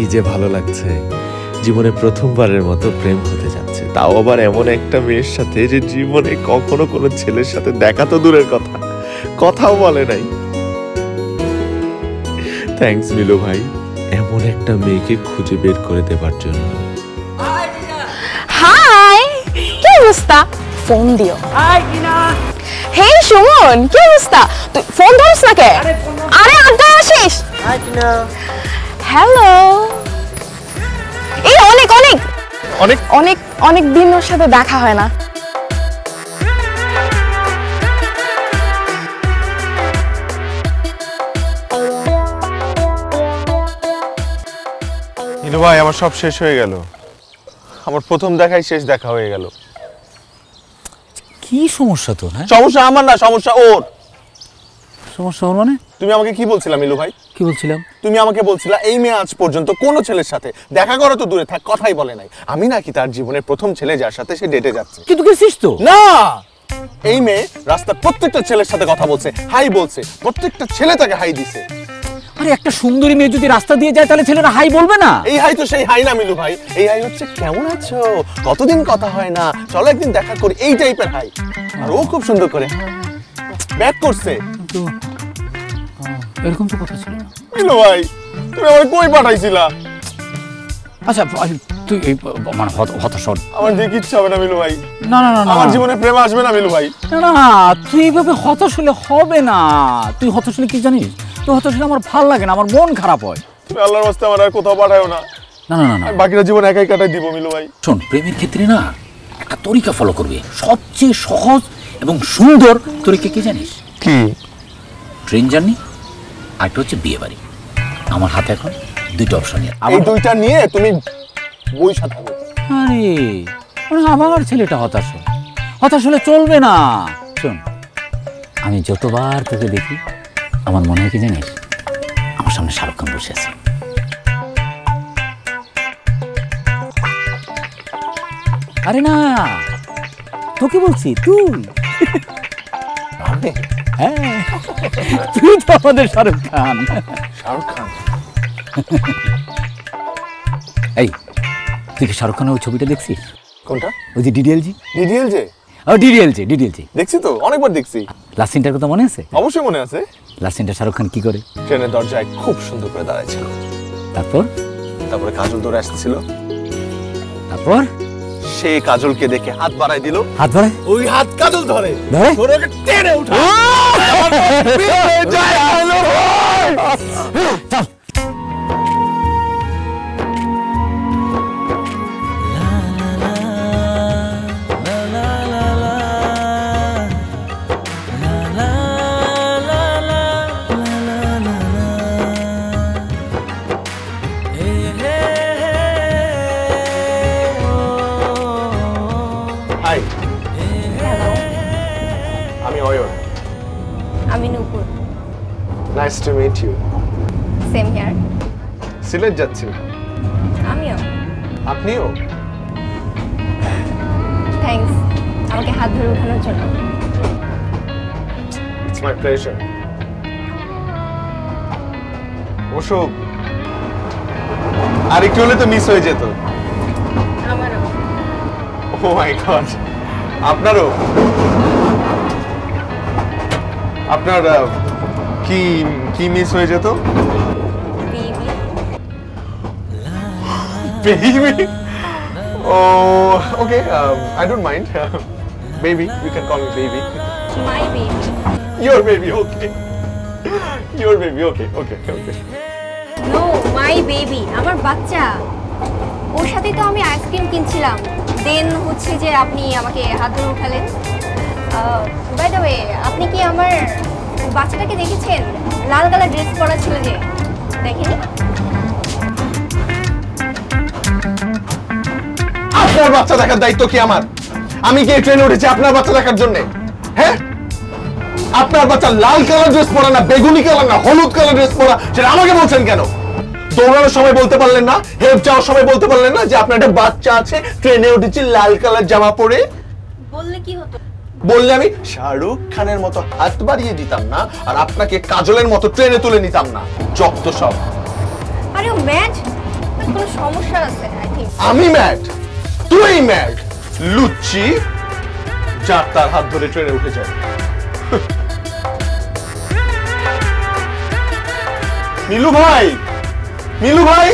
কি যে ভালো লাগছে, জীবনে প্রথমবারের মতো প্রেম হতে যাচ্ছে, তাও আবার এমন একটা মেয়ের সাথে যে জীবনে কখনো কোনো ছেলের সাথে দেখা তো দূরের কথা, কথাও বলে নাই। থ্যাঙ্কস মিলু ভাই, এমন একটা মেয়েকে খুঁজে বের করে দেবার জন্য। হাই, কি অবস্থা? ফোন দিও। হাই টিনা। হে সুমন, কি অবস্থা? তুই ফোন ধরিস না কে? আরে আড্ডায় আসিস। হাই টিনা। হ্যালো। এই অনেক অনেক অনেক অনেক অনেক দিন ওর সাথে দেখা হয় না। মিলু ভাই, আমার সব শেষ হয়ে গেল। আমার প্রথম দেখাই শেষ দেখা হয়ে গেল। কি সমস্যা তো? হ্যাঁ, সমস্যা আমার না, সমস্যা ওর। সমস্যা ওর মানে? তুমি আমাকে কি বলছিলা মিলু ভাই? কি বলছিলাম? তুমি আমাকে বলছিলা এই মেয়ে আজ পর্যন্ত কোনো ছেলের সাথে দেখা করো তো দূরে থাক, কথাই বলে নাই। আমি নাকি তার জীবনের প্রথম ছেলে যার সাথে সে ডেটে যাচ্ছে। কিন্তু গেছিস তো? না, এই মেয়ে রাস্তার প্রত্যেকটা ছেলের সাথে কথা বলছে, হাই বলছে, প্রত্যেকটা ছেলে তাকে হাই দিছে। আরে একটা সুন্দরী মেয়ে যদি রাস্তা দিয়ে যায় তাহলে ছেলেরা হাই বলবে না? এই হাই তো সেই হাই না মিলু ভাই, এই হাই হচ্ছে কেমন আছো, কতদিন কথা হয় না, চলো একদিন দেখা করি, এই টাইপের হাই। আর ও খুব সুন্দর করে ব্যাক করছে। কিন্তু এরকম তো কথা ছিল না। মিলু ভাই, তুমি আমার কই পাঠাইছিলা? আচ্ছা তুই এই মানে হতাশ। আমার দেখে ইচ্ছা হবে না মিলু ভাই। না না না, আমার জীবনে প্রেম আসবে না মিলু ভাই। না না, তুই এইভাবে হতাশ হলে হবে না। তুই হতাশ হলে কি জানিস? তুই হতাশ হলে আমার ভাল লাগে না, আমার মন খারাপ হয়। তুমি আল্লাহর রাস্তায় আমার আর কোথাও পাঠায়ো না। না না না, আমি বাকিটা জীবন একাই কাটাই দিব মিলু ভাই। শোন, প্রেমের ক্ষেত্রে না একটা তরিকা ফলো করবে, সবচেয়ে সহজ এবং সুন্দর তরিকা কি জানিস? কি? ট্রেন জার্নি, আর একটা হচ্ছে বিয়ে বাড়ি। আমার হাতে এখন দুইটা অপশন। এই দুইটা নিয়ে তুমি বইসা থাকো। আরে আমার ছেলেটা হতাশ হলে চলবে না। শোন, আমি যতবার তোকে দেখি আমার মনে হয় কি জানিস, আমার সামনে শাহরুখ খান বসে আছে। আরে না, তোকে বলছি, তুই। হ্যাঁ, তুই তো আমাদের শাহরুখ খান। শাহরুখ খান? এই, তুই কি শাহরুখ খানের ওই ছবিটা দেখছিস? কোনটা? ওই যে ডিডিএলজি। ডিডিএলজে? ও ডিডিএলজি দেখছি তো, অনেকবার দেখছি। লাস্ট সিনটার কথা মনে আছে? অবশ্যই মনে আছে। লাস্ট সিনটা শাহরুখ খান কি করে? ট্রেনের দরজায় খুব সুন্দর করে দাঁড়াইছিল। তারপরে কাজল দৌড়ে আসছিল। তারপর সে কাজলকে দেখে হাত বাড়াই দিল। হাত বাড়ায়? ওই হাত কাজল ধরে ধরে ওকে টেনে উঠা। চল। হাই, আমি অয়ন। আমি Nupur. Nice to meet you. Same here. Sylhet যাচ্ছি। আমিও। আপনিও? থ্যাঙ্কস আমাকে হাত ধরে ওঠানোর জন্য। It's my pleasure. অবশ্য আর একটু হলে তো মিস হয়ে যেত। আমারও। ও মাই গড, আপনারও? আপনার কি কি মিস হয়ে যেত? Baby? Oh, okay. I don't mind. Baby, you can call me baby. My baby. Your baby, okay. Your baby, okay. No, my baby. আমার বাচ্চা। ওর সাথে তো আমি আইসক্রিম কিনছিলাম। দেন হচ্ছে যে আপনি আমাকে হাত ধরে উঠালেন। বাই দ্য ওয়ে, আপনি কি আমার বাচ্চাটাকে দেখেছেন? লাল কালার ড্রেস পরা ছিল যে, দেখেনি? আপনার বাচ্চা দেখার দায়িত্ব কি আমার? আমি কি ট্রেনে উঠেছি আপনার বাচ্চা দেখার জন্য? হ্যাঁ, আপনার বাচ্চা লাল কালার ড্রেস পরা না বেগুনি কালার না হলুদ কালার ড্রেস পরা, সেটা আমাকে বলছেন কেন? দৌড়ানোর সময় বলতে পারলেন না? হেল্প চাওয়ার সময় বলতে পারলেন না যে আপনার একটা বাচ্চা আছে, ট্রেনে উঠেছি লাল কালার জামা পরে? বললে কি হতো? বললে আমি শাহরুখ খানের মতো হাত বাড়িয়ে দিতাম না, আর আপনাকে কাজলের মতো ট্রেনে তুলে নিতাম না। যত সব। আরে ও ম্যাড, ও কোনো সমস্যা আছে আই থিংক। আমি ম্যাড? তুই ম্যাড? লুচ্চি যার তার হাত ধরে ট্রেনে উঠে যায়। মিলু ভাই, মিলু ভাই,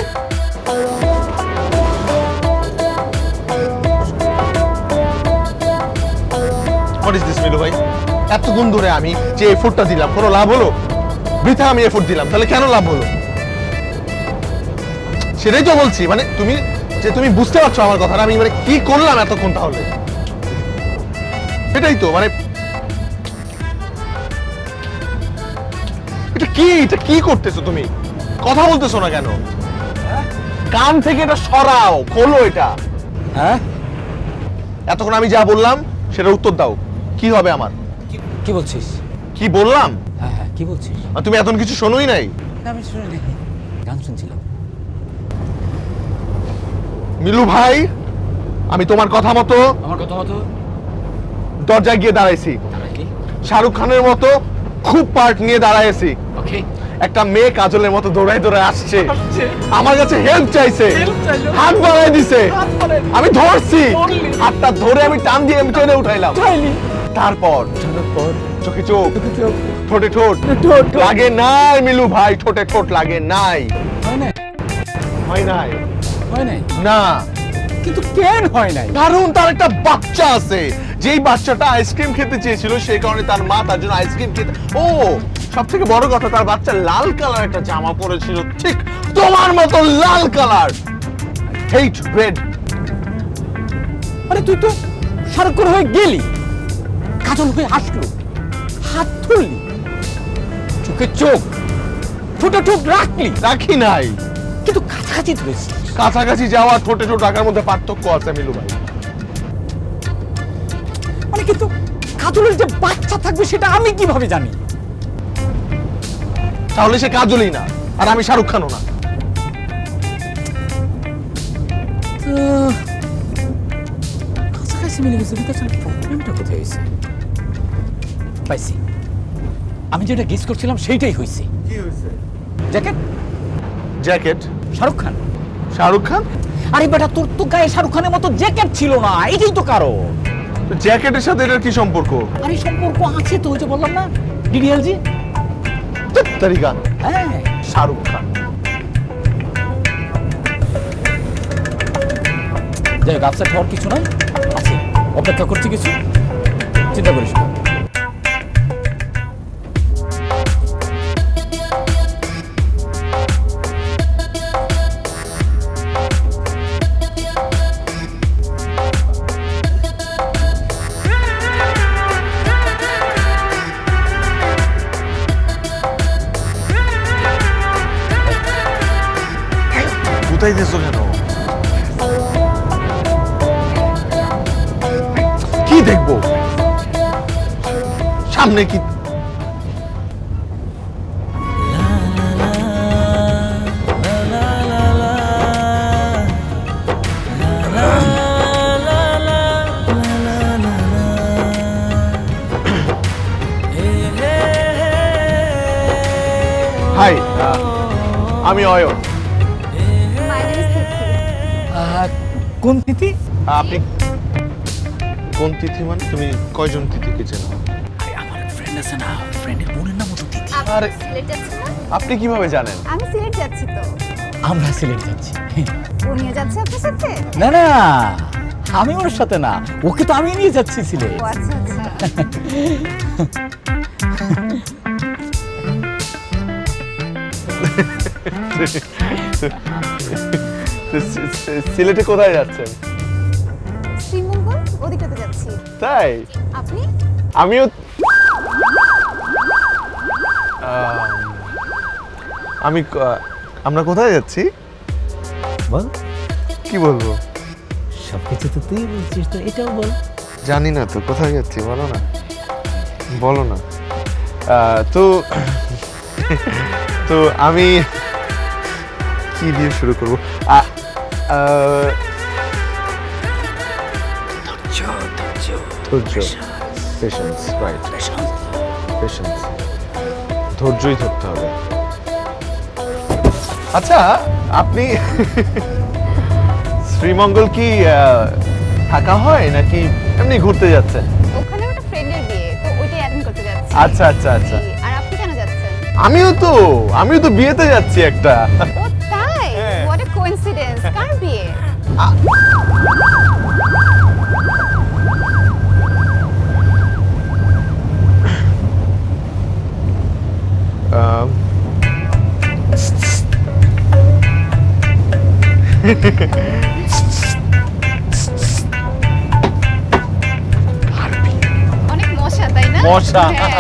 হোয়াট ইজ দিস মিলু ভাই? এতক্ষণ ধরে আমি যে এফোর্টটা দিলাম কোনো লাভ হলো? বৃথা আমি এফোর্ট দিলাম, তাহলে কেন লাভ হলো? সেটাই তো বলছি, মানে তুমি বুঝতে পারছো আমার কথাটা, আমি মানে কি করলাম এতক্ষণ তাহলে? এটাই তো মানে এটা কি করতেছো তুমি? কথা বলতেছো না কেন? কান থেকে এটা সরাও, খোলো এটা। হ্যাঁ, এতক্ষণ আমি যা বললাম সেটা উত্তর দাও, কি হবে আমার? কি বলছিস? কি বললাম? হ্যাঁ হ্যাঁ, কি বলছিস? আর তুমি এতক্ষণ কিছু শোনোই নাই? আমি শুনি, গান শুনছিলাম। মিলু ভাই, আমি তোমার কথা মতো আমার কথা মতো দরজায় গিয়ে দাঁড়াইছি, শাহরুখ খানের মতো খুব পার্ট নিয়ে দাঁড়াইছি। ওকে, একটা মেয়ে কাজলের মতো দৌড়ায় দৌড়ায় আসছে, আমার কাছে হেল্প চাইছে, হাত বাড়াই দিছে, আমি ধরছি, হাতটা ধরে আমি টান দিয়ে আমি ট্রেনে উঠাইলাম। তারপর চোখে চোখ, ঠোঁটে ঠোঁট লাগে নাই মিলু ভাই, ঠোঁটে ঠোঁট লাগে নাই। হয় নাই? হয় নাই না। কিন্তু কেন হয় নাই? কারণ তার একটা বাচ্চা আছে, যেই বাচ্চাটা আইসক্রিম খেতে চেয়েছিল, সেই কারণে তার মা তার জন্য আইসক্রিম খেতে। ও সব থেকে বড় কথা, তার বাচ্চা লাল কালার একটা জামা পরেছিল, ঠিক তোমার মতো লাল কালার, হেট রেড। আরে তুই তো শাহরুখ হয়ে গেলি, কাজল হয়ে আসলো, হাত ধরলি, চোখে চোখ, ঠোঁটে ঠোঁট রাখলি। রাখি নাই, কিন্তু কাছাকাছি ধরেছিস। কাছাকাছি যাওয়া ঠোঁটে ঠোঁট রাখার মধ্যে পার্থক্য আছে মিলু ভাই। মানে কিন্তু কাজলের যে বাচ্চা থাকবে সেটা আমি কিভাবে জানি? তাহলে সে কাজলই না, আর আমি শাহরুখ খানও না। কাছাকাছি মিলে গেছে, কিন্তু আসলে প্রবলেমটা কোথায় হয়েছে? পাইছি, আমি যেটা গেস করছিলাম সেইটাই হয়েছে। কি হয়েছে? জ্যাকেট। জ্যাকেট? শাহরুখ খান। শাহরুখ খান? আরে বেটা, তোর তো গায়ে শাহরুখ খানের মতো জ্যাকেট ছিল না, এটাই তো কারণ। জ্যাকেটের সাথে এটার কি সম্পর্ক? আরে সম্পর্ক আছে তো, ওই যে বললাম না, ডিডিএলজি। তারিকা হ্যাঁ, শাহরুখ খান। যাই হোক, আপসেট হওয়ার কিছু নাই, আছে, অপেক্ষা করছি কিছু, চিন্তা করিস না। কোথায় দিয়েছো কেন? কি দেখবো সামনে? কি হাই, আমি অয়ন। মাই নেম ইজ তিথি। কোন তিথি? আপনি কোন তিথি? মানে তুমি কয়জন তিথিকে চেনো? আরে আমার ফ্রেন্ড আছে না, ফ্রেন্ডের বোনের নাম তো তিথি। আরে সিলেট যাচ্ছেন না? আপনি কিভাবে জানেন? আমি সিলেট যাচ্ছি তো। আমরা সিলেট যাচ্ছি। উনিও যাচ্ছে আপনার সাথে? না না, আমি ওর সাথে না, ওকে তো আমি নিয়ে যাচ্ছি সিলেট। ও আচ্ছা আচ্ছা। সিলেটে কোথায় যাচ্ছেন? শ্রীমঙ্গল, ওদিকটাতে যাচ্ছি। তাই? আপনি? আমিও আমরা কোথায় যাচ্ছি? বল, কি বলবো? সবকিছু তো তুই বলছিস, তো এটাও বল। জানি না তো কোথায় যাচ্ছি, বলো না, বলো না। তো তো আমি কি দিয়ে শুরু করবো? ধৈর্য, পেশেন্স, রাইট, পেশেন্স, ধৈর্যই ধরতে হবে। আচ্ছা, আপনি শ্রীমঙ্গল কি থাকা হয় নাকি এমনি ঘুরতে যাচ্ছেন? ওখানে একটা ফ্রেন্ডের বিয়ে, তো ওইটাই অ্যাটেন্ড করতে যাচ্ছি। আচ্ছা আচ্ছা আচ্ছা। আর আপনি কেন যাচ্ছেন? আমিও তো বিয়েতে যাচ্ছি একটা। ও তাই? হ্যাঁ। What a coincidence. কার বিয়ে? অনেক মশা তাই না? মশা। হ্যাঁ।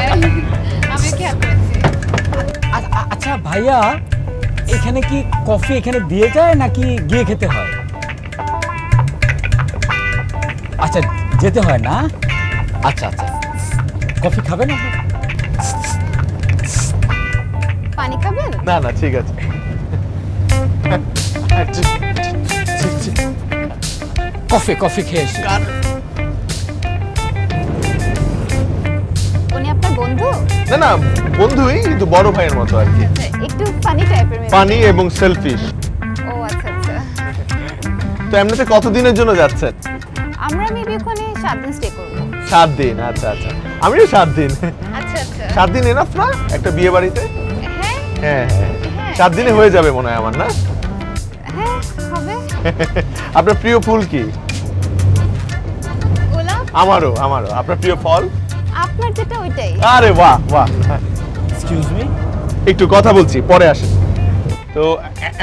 আমি কি হাত করেছি? আচ্ছা ভাইয়া, এখানে কি কফি এখানে দিয়ে যায় নাকি গিয়ে খেতে হয়? আচ্ছা, যেতে হয় না? আচ্ছা আচ্ছা, কফি খাবেন আপনি? পানি খাবেন? না না ঠিক আছে। কফি খেয়ে এসি। উনি আপনার বন্ধু? না না, বন্ধুই, কিন্তু বড় ভাইয়ের মতো আর কি। একটু ফানি টাইপের মেয়ে। ফানি এবং সেলফিশ। ও আচ্ছা আচ্ছা। তো এমনিতে কতদিনের জন্য যাচ্ছেন? আমরা মেবি ওখানে 7 দিন স্টে করব। 7 দিন। আচ্ছা আচ্ছা, আমিও 7 দিন। আচ্ছা আচ্ছা। 7 দিন এনাফ না একটা বিয়ে বাড়িতে? হ্যাঁ হ্যাঁ হ্যাঁ, 7 দিনে হয়ে যাবে মনে হয় আমার, না? হ্যাঁ হবে। আপনার প্রিয় ফুল কি? গোলাপ। আমারও। আপনার প্রিয় ফল? আপনার যেটা ওইটাই। আরে বাহ বাহ। এক্সকিউজ মি, একটু কথা বলছি, পরে আসেন। তো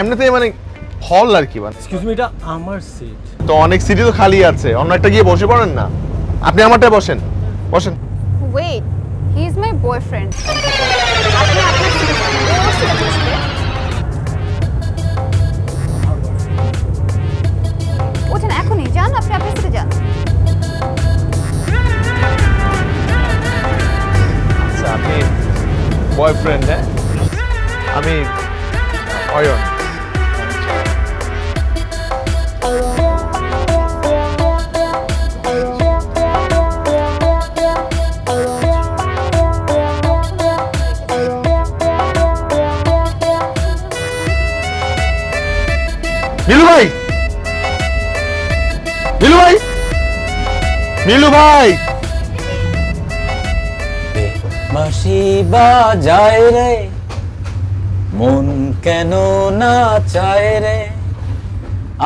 এমনিতে মানে ফল আর কি মানে। এক্সকিউজ মি, এটা আমার সিট। তো অনেক সিটি তো খালি আছে, অন্য একটা গিয়ে বসে পড়েন না। আপনি আমারটায় বসেন। Wait, he is my boyfriend. আপনি আপনার সাথে বসবে। ওঠেন এখনই, যান আপনি আপনার সাথে যান। আচ্ছা, আপনি বয়ফ্রেন্ড? হ্যাঁ, আমি অয়ন। মিলু ভাই, মিলু ভাই, মিলু ভাই। বাঁশি বাজায় রে, মন কেন না চায় রে,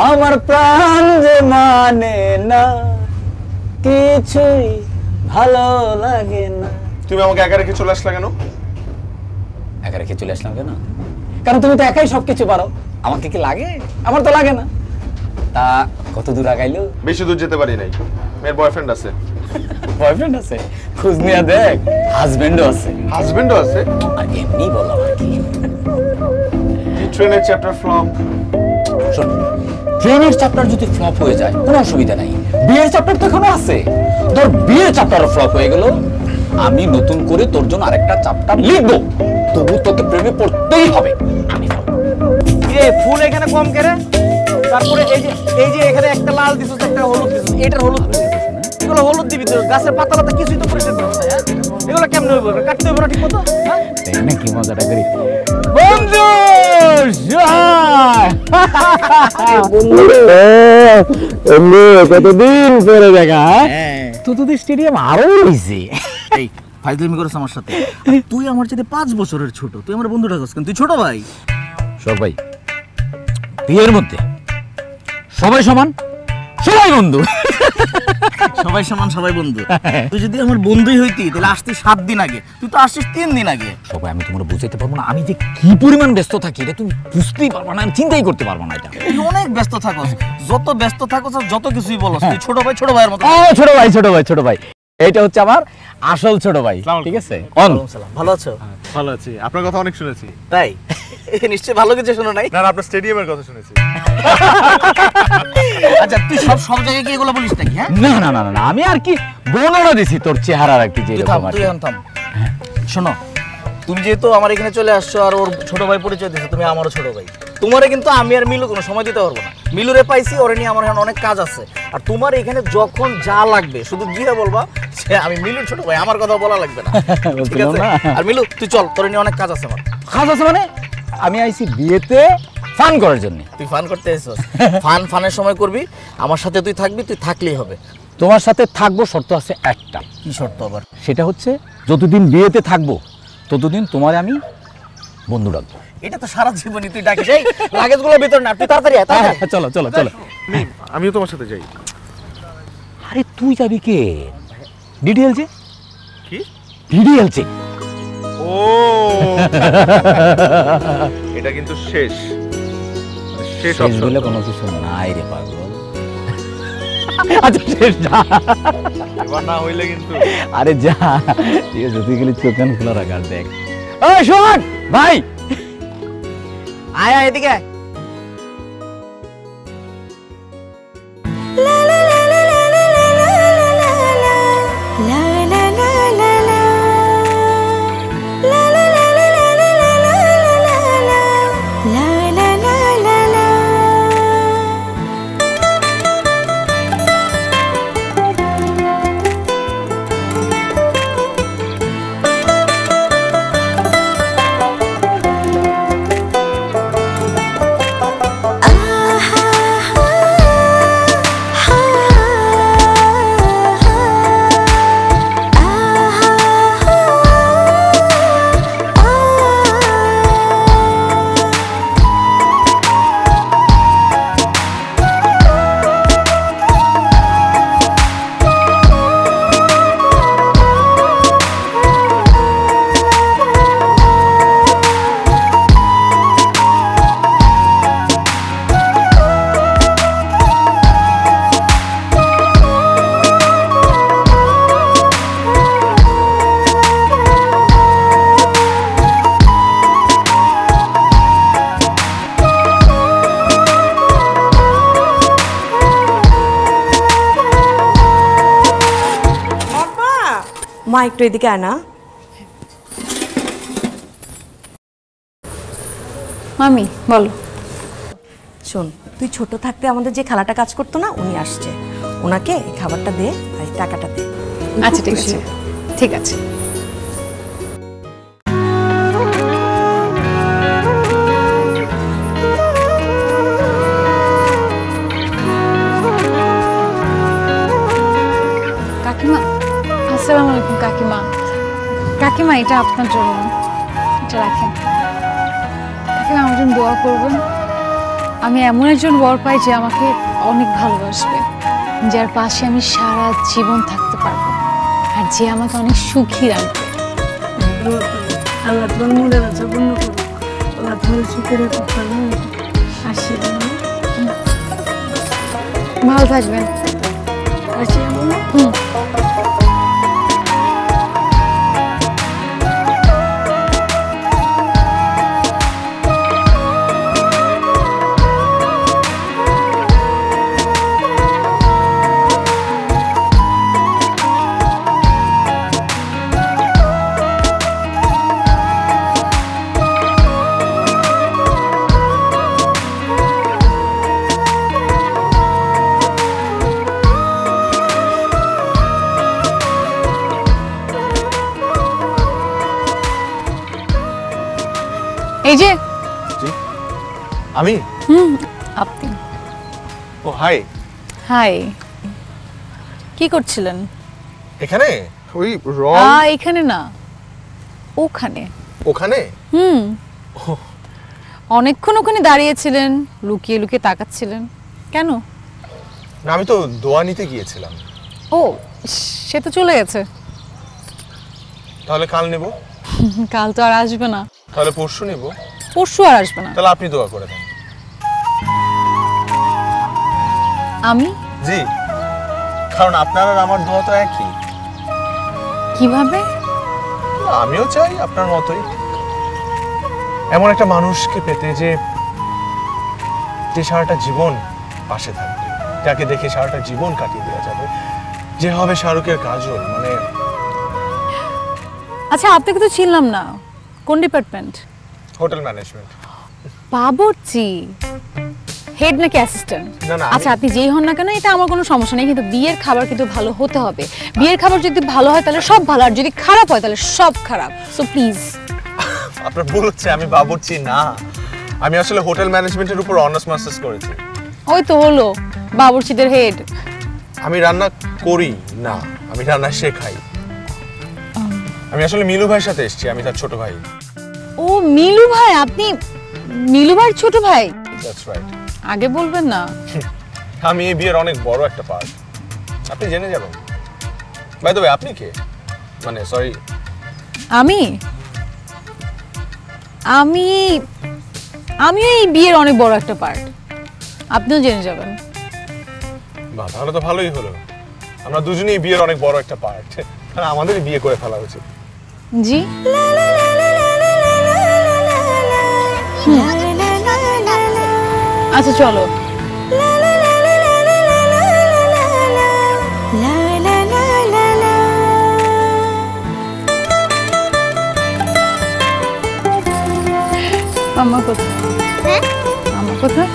আমার প্রাণ যে মানে না, কিছুই ভালো লাগে না। তুমি আমাকে একা রেখে চলে আসলা কেন? একা রেখে চলে আসলাম কেন? কারণ তুমি তো একাই সবকিছু পারো। আমাকে কি লাগে? আমার তো লাগে না। তা কত দূর আগাইলো? বেশি দূর যেতে পারি নাই, মেয়ের বয়ফ্রেন্ড আছে। বয়ফ্রেন্ড আছে? খোঁজ নিয়ে দেখ, হাজবেন্ডও আছে। হাজবেন্ডও আছে? আর এমনি বললাম আর কি। ট্রেনের চ্যাপ্টার ফ্লপ। শোন, ট্রেনের চ্যাপ্টার যদি ফ্লপ হয়ে যায় কোনো অসুবিধা নাই, বিয়ের চ্যাপ্টার তো এখনো আছে। তোর বিয়ের চ্যাপ্টারও ফ্লপ হয়ে গেল, আমি নতুন করে তোর জন্য আরেকটা চ্যাপ্টার লিখবো। তবু তোকে প্রেমে পড়তেই হবে। আমি ফুল এখানে কম কেরে, তারপরে এই যে এখানে একটা লাল দিছিস, একটা হলুদ দিছিস, এটার হলুদ এগুলো হলুদ দিবি তো, গাছের পাতা পাতা কিছুই তো পরিষ্কার করছ না। এগুলো কেমনে হইব? কাটতে হইব না ঠিক মতো? হ্যাঁ, নাকি মজাটা করি বন্ধু। কতদিন পরে দেখা। তো তোদের স্টেডিয়াম আরো হয়েছে। এই ফাইজলামি করিস আমার সাথে। তুই আমার চাইতে 5 বছরের ছোট, তুই আমার বন্ধুটা কস কেন? তুই ছোট ভাই। সবাই বিয়ের মধ্যে সবাই সমান, সবাই বন্ধু। সবাই সমান, সবাই বন্ধু। তুই যদি আমার বন্ধুই হইতি তাহলে আসতি 7 দিন আগে, তুই তো আসছিস 3 দিন আগে। সবাই আমি তোমার বুঝাইতে পারবো না, আমি যে কি পরিমাণ ব্যস্ত থাকি এটা তুমি বুঝতেই পারবো না, আমি চিন্তাই করতে পারবো না এটা। তুই অনেক ব্যস্ত থাকস, যত ব্যস্ত থাকস আর যত কিছুই বলস, তুই ছোট ভাইয়ের মতো। ও ছোট ভাই, এইটা হচ্ছে আমার আসল ছোট ভাই, ঠিক আছে? ভালো আছো? ভালো আছি, আপনার কথা অনেক শুনেছি। তাই? নিশ্চয়ই ভালো কিছু শোনো নাই। না, আপনার স্টেডিয়ামের কথা শুনেছি। আচ্ছা, তুই সব জায়গায় কি এগুলো বলিস নাকি? হ্যাঁ, না, আমি আর কি বর্ণনা দিছি তোর চেহারার আর কি, যে এরকম আর কি। শোনো, তুমি যেহেতু আমার এখানে চলে আসছো আর ওর ছোট ভাই পরিচয় দিচ্ছ, তুমি আমারও ছোট ভাই। তোমারে কিন্তু আমি আর মিলু কোনো সময় দিতে পারবো না। মিলুরে পাইছি, ওরে নিয়ে আমার এখন অনেক কাজ আছে। আর তোমার এখানে যখন যা লাগবে শুধু গিয়ে বলবা যে আমি মিলুর ছোট ভাই, আমার কথা বলা লাগবে না, ঠিক আছে? আর মিলু তুই চল, তোর নিয়ে অনেক কাজ আছে আমার। কাজ আছে মানে? আমি আইছি বিয়েতে ফান করার জন্য। তুই ফান করতে এসেছিস, ফানের সময় করবি, আমার সাথে তুই থাকবি, তুই থাকলেই হবে। তোমার সাথে থাকবো, শর্ত আছে একটা। কি শর্ত আবার? সেটা হচ্ছে যতদিন বিয়েতে থাকবো ততদিন তোমারে আমি বন্ধু ডাকবো। এটা তো সারা জীবনই তুই ডাকিস। এই লাগেজগুলো ভিতর না, তুই তাড়াতাড়ি আয়, তাড়াতাড়ি আয়। চলো চলো চলো। আমিও তোমার সাথে যাই। আরে তুই যাবি কে? ডিডিএল যে কি? ডিডিএল যে। ও এটা কিন্তু শেষ শেষ বলে কোনো কিছু নাই রে পাগল। আচ্ছা শেষ, যা। এবার না হইলে কিন্তু। আরে যা, ঠিক আছে, তুই গেলে চোখ কান খোলা রাখ আর দেখ। ওই শোন ভাই, আয় আয় এদিকে আয়। মা একটু এদিকে আনা। মামি বলো। শোন, তুই ছোট থাকতে আমাদের যে খালাটা কাজ করতো না, উনি আসছে, ওনাকে এই খাবারটা দে আর এই টাকাটা দে। আচ্ছা ঠিক আছে, ঠিক আছে। কাকিমা, আসসালামু আলাইকুম। কাকিমা, কাকিমা এটা আপনার জন্য, এটা রাখেন। কাকিমা আমার জন্য দোয়া করবেন। আমি এমন একজন বর পাই যে আমাকে অনেক ভালোবাসবে, যার পাশে আমি সারা জীবন থাকতে পারবো, আর যে আমাকে অনেক সুখী রাখবে। আল্লাহ তোমার মনের আশা পূর্ণ করুক। আল্লাহ তোমার সুখের আসি, ভালো থাকবেন। আসি হুম। এই যে আমি? আপনি। ও হাই। হাই। কি করছিলেন এখানে? ওই রং। এখানে না, ওখানে। ওখানে? অনেকক্ষণ ওখানে দাঁড়িয়েছিলেন, লুকিয়ে লুকিয়ে তাকাচ্ছিলেন কেন? না, আমি তো দোয়া নিতে গিয়েছিলাম। ও, সে তো চলে গেছে। তাহলে কাল নেব? কাল তো আর আসবে না। তাহলে পরশু নেব? পরশু আর আসবে না। তাহলে আপনি দোয়া করে দেন। আমি? জি, কারণ আপনার আর আমার দোয়া তো একই। কিভাবে? আমিও চাই আপনার মতোই এমন একটা মানুষকে পেতে যে সারাটা জীবন পাশে থাকবে, যাকে দেখে সারাটা জীবন কাটিয়ে দেওয়া যাবে, যে হবে শাহরুখের কাজল। মানে আচ্ছা, আপনাকে তো চিনলাম না, কোন ডিপার্টমেন্ট? Hotel management. বাবুর্চি, হেড নাকি অ্যাসিস্ট্যান্ট? না না, আচ্ছা আপনি যেই হন না কেন এটা আমার কোনো সমস্যা নেই, কিন্তু বিয়ের খাবার কিন্তু ভালো হতে হবে। বিয়ের খাবার যদি ভালো হয় তাহলে সব ভালো, আর যদি খারাপ হয় তাহলে সব খারাপ। So please. আপনার ভুল হচ্ছে, আমি বাবুর্চি না, আমি আসলে হোটেল ম্যানেজমেন্টের উপর অনার্স মাস্টার্স করেছি। ওই তো হলো বাবুর্চিদের হেড। আমি রান্না করি না, আমি রান্না শেখাই। আমি আসলে মিলু ভাইয়ের সাথে এসেছি, আমি তার ছোট ভাই। ও মিলু ভাই, আপনি মিলু ভাইয়ের ছোট ভাই? That's right. আগে বলবেন না। আমি এই বিয়ের অনেক বড় একটা পার্ট, আপনি জেনে যাবেন। বাই দ্য ওয়ে, আপনি কে? মানে সরি, আমি আমি আমিও এই বিয়ের অনেক বড় একটা পার্ট, আপনিও জেনে যাবেন। বাহ, তাহলে তো ভালোই হলো। আমরা দুজনেই বিয়ের অনেক বড় একটা পার্ট, আমাদেরই বিয়ে করে ফেলা উচিত। জি। আচ্ছা চলো। আম্মা কোথায়? আম্মা কোথায়?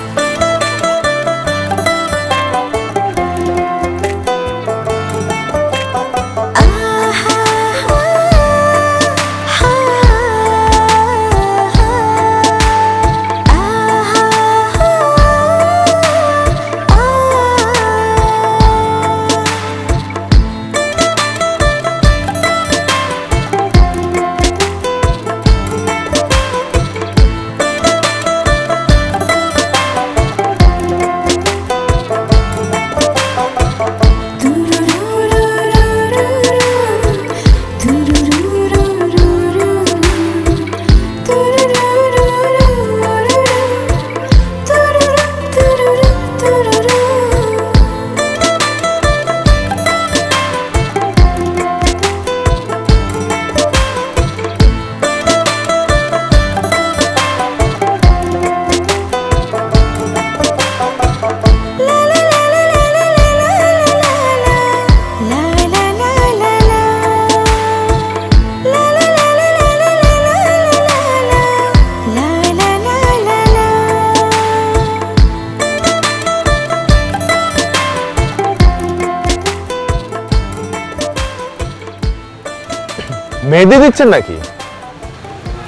মেহেদি দিচ্ছেন নাকি?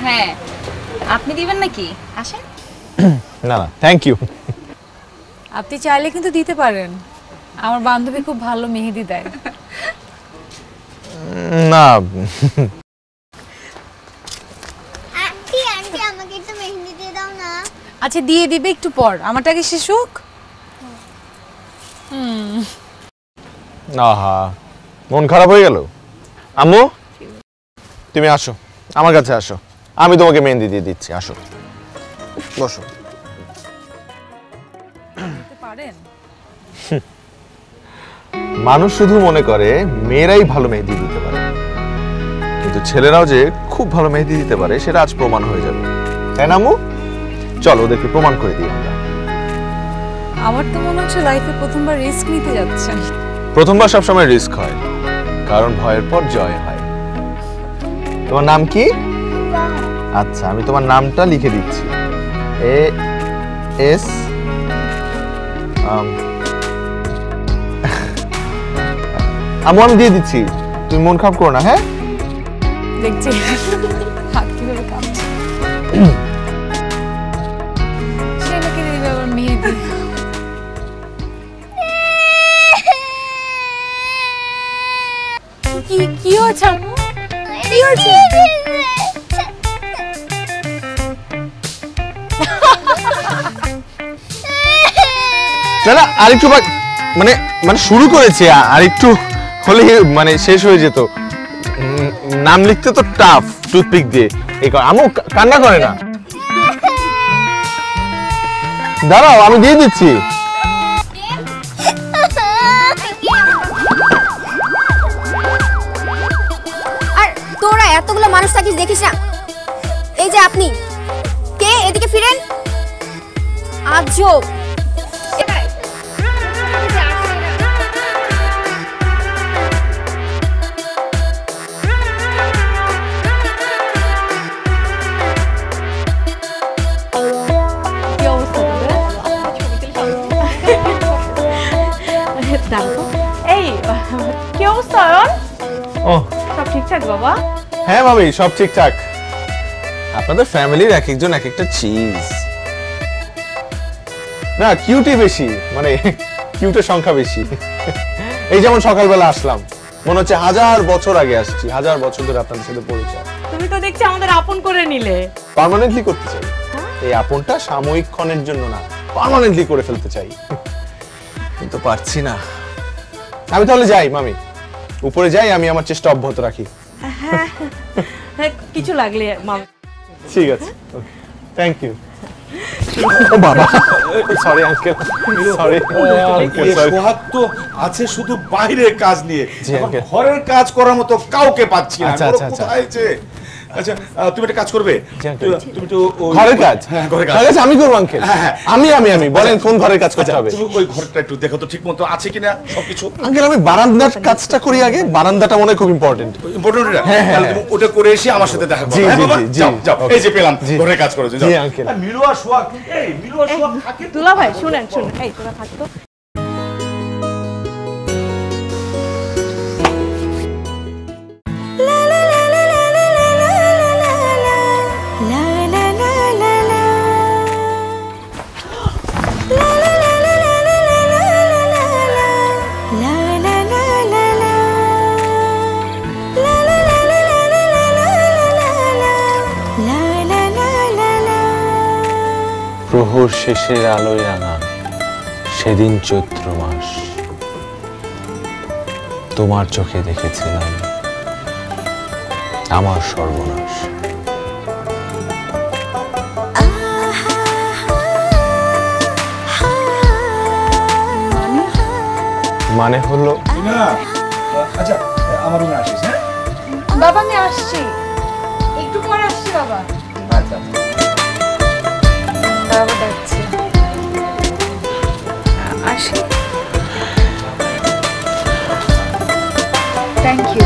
হ্যাঁ, আপনি দিবেন নাকি? আসেন। না না, থ্যাংক ইউ। আপনি চাইলে কিন্তু দিতে পারেন, আমার বান্ধবী খুব ভালো মেহেদি দেয়। না, আন্টি আন্টি আমাকে একটু মেহেদি দিয়ে দাও না। আচ্ছা দিয়ে দিবে একটু পর, আমারটাকে শেষ হোক। আহা, মন খারাপ হয়ে গেল। আম্মু, তুমি আসো, আমার কাছে আসো, আমি তোমাকে মেহেদি দিয়ে দিচ্ছি। আসো, বসো। পারেন? মানুষ শুধু মনে করে মেয়েরাই ভালো মেহেদি দিতে পারে, কিন্তু ছেলেরাও যে খুব ভালো মেহেদি দিতে পারে সেটা আজ প্রমাণ হয়ে যাবে, তাই না আম্মু? চলো ওদেরকে প্রমাণ করে দিই আমরা। আমার তো মনে হচ্ছে লাইফে প্রথমবার রিস্ক নিতে যাচ্ছেন। প্রথমবার সবসময় রিস্ক হয়, কারণ ভয়ের পর জয় হয়। তোমার নাম কি? আচ্ছা, আমি তোমার নামটা লিখে দিচ্ছি। এস আম্মু, আমি দিয়ে দিচ্ছি, তুমি মন খারাপ করো না। হ্যাঁ, দেখছি হাত কিভাবে কাঁপছে। ছেলেকে দিবে আবার মেহেদি। কি হয়েছে আম্মু? কি হয়েছে? না আরেকটু মানে মানে শুরু করেছি, আরেকটু হলে মানে শেষ হয়ে যেত। নাম লিখতে তো টাফ টুথপিক দিয়ে। আম্মু কান্না করে না, দাঁড়াও আমি দিয়ে দিচ্ছি। আর তোরা এতগুলো মানুষ থাকিস দেখিস না? এই যে আপনি কে, এদিকে ফিরেন। আজব। এই কি অবস্থা? ও সব ঠিকঠাক বাবা? হ্যাঁ ভাবি, সব ঠিকঠাক। আপনাদের ফ্যামিলির এক একজন এক একটা চিজ। না কিউটই বেশি, মানে কিউটের সংখ্যা বেশি। এই যেমন সকালবেলা আসলাম, মনে হচ্ছে 1000 বছর আগে আসছি, 1000 বছর ধরে আপনাদের সাথে পরিচয়। তুমি তো দেখছি আমাদের আপন করে নিলে। পার্মানেন্টলি করতে চাই। এই আপনটা সাময়িক ক্ষণের জন্য না, পার্মানেন্টলি করে ফেলতে চাই, কিন্তু পারছি না। আমি তাহলে যাই মামি, উপরে যাই, আমি আমার চেষ্টা অব্যাহত রাখি। হ্যাঁ, কিছু লাগলে মামা। ঠিক আছে, থ্যাংক ইউ। বাবা sorry uncle, sorry uncle, sorry. Sohag তো আছে শুধু বাইরের কাজ নিয়ে, জি, এখন uncle। ঘরের কাজ করার মতো কাউকে পাচ্ছি না। আচ্ছা, ওরা আচ্ছা, আচ্ছা। কোথায় যে? আচ্ছা, তুমি একটা কাজ করবে, জি, uncle। তুমি তো ঘরের কাজ? হ্যাঁ, ঘরের কাজ। ঘরের কাজ আমি করবো আঙ্কেল। হ্যাঁ, হ্যাঁ। আমি বলেন কোন ঘরের কাজ করতে আচ্ছা, হবে? তুমি ওই ঘরটা একটু দেখো তো ঠিক মতো আছে কিনা সবকিছু। আঙ্কেল আমি বারান্দার কাজটা করি আগে, বারান্দাটা মনে হয় খুব ইম্পর্টেন্ট। ইম্পর্টেন্ট এটা? হ্যাঁ, হ্যাঁ, তাহলে তুমি ওটা করে এসে আমার সাথে দেখা করো। জি, হ্যাঁ, জি, বাবা? জি, জি। যাও, যাও। Okay. এই যে পেলাম, জি। ঘরের কাজ করো। জি, uncle। মিলু আর সোহাগ, এই মিলু আর সোহাগ থাকে তো? দুলা ভাই শুনেন, এই তোরা থাকতো। প্রহর শেষের আলোয় রাঙা সেদিন চৈত্র মাস, তোমার চোখে দেখেছিলাম আমার সর্বনাশ। মানে হলো না, আচ্ছা আমার রুমে আসিস। হ্যাঁ, বাবা আমি আসছি, একটু পরে আসছি বাবা। আচ্ছা। বাবা ডাকছে, আসি। Thank you.